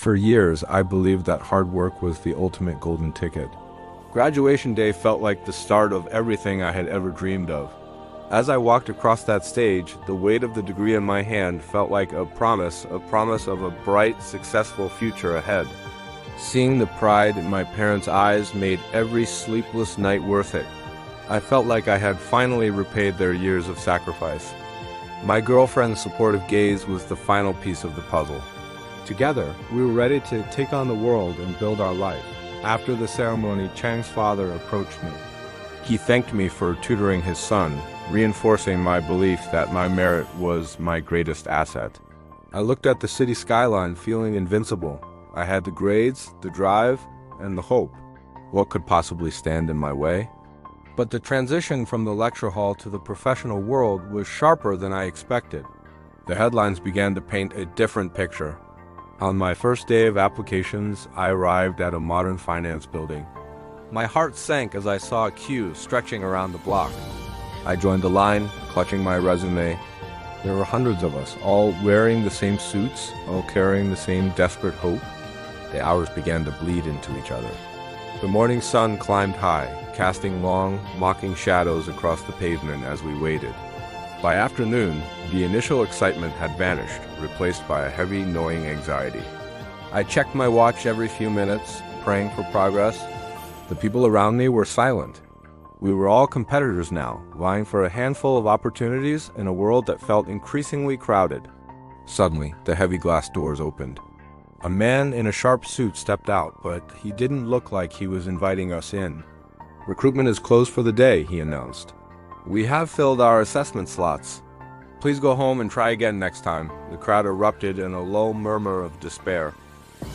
For years, I believed that hard work was the ultimate golden ticket. Graduation day felt like the start of everything I had ever dreamed of. As I walked across that stage, the weight of the degree in my hand felt like a promise of a bright, successful future ahead. Seeing the pride in my parents' eyes made every sleepless night worth it. I felt like I had finally repaid their years of sacrifice. My girlfriend's supportive gaze was the final piece of the puzzle. Together, we were ready to take on the world and build our life. After the ceremony, Chang's father approached me. He thanked me for tutoring his son, reinforcing my belief that my merit was my greatest asset. I looked at the city skyline feeling invincible. I had the grades, the drive, and the hope. What could possibly stand in my way? But the transition from the lecture hall to the professional world was sharper than I expected. The headlines began to paint a different picture. On my first day of applications, I arrived at a modern finance building. My heart sank as I saw a queue stretching around the block. I joined the line, clutching my resume. There were hundreds of us, all wearing the same suits, all carrying the same desperate hope. The hours began to bleed into each other. The morning sun climbed high, casting long, mocking shadows across the pavement as we waited. By afternoon, the initial excitement had vanished, replaced by a heavy, gnawing anxiety. I checked my watch every few minutes, praying for progress. The people around me were silent. We were all competitors now, vying for a handful of opportunities in a world that felt increasingly crowded. Suddenly, the heavy glass doors opened. A man in a sharp suit stepped out, but he didn't look like he was inviting us in. "Recruitment is closed for the day," he announced. "We have filled our assessment slots. Please go home and try again next time." The crowd erupted in a low murmur of despair.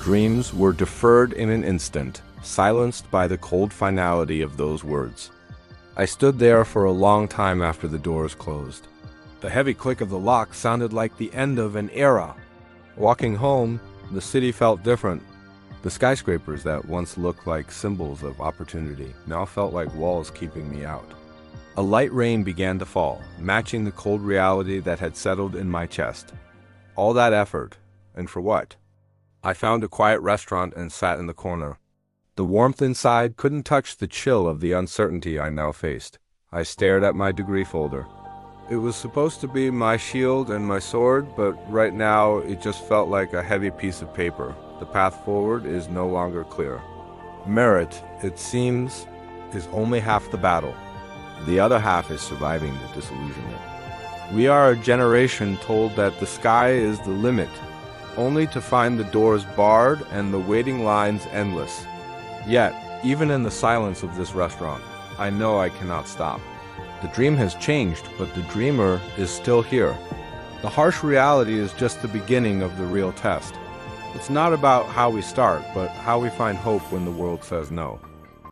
Dreams were deferred in an instant, silenced by the cold finality of those words. I stood there for a long time after the doors closed. The heavy click of the lock sounded like the end of an era. Walking home, the city felt different. The skyscrapers that once looked like symbols of opportunity now felt like walls keeping me out. A light rain began to fall, matching the cold reality that had settled in my chest. All that effort, and for what? I found a quiet restaurant and sat in the corner. The warmth inside couldn't touch the chill of the uncertainty I now faced. I stared at my degree folder. It was supposed to be my shield and my sword, but right now it just felt like a heavy piece of paper. The path forward is no longer clear. Merit, it seems, is only half the battle. The other half is surviving the disillusionment. We are a generation told that the sky is the limit, only to find the doors barred and the waiting lines endless. Yet, even in the silence of this restaurant, I know I cannot stop. The dream has changed, but the dreamer is still here. The harsh reality is just the beginning of the real test. It's not about how we start, but how we find hope when the world says no.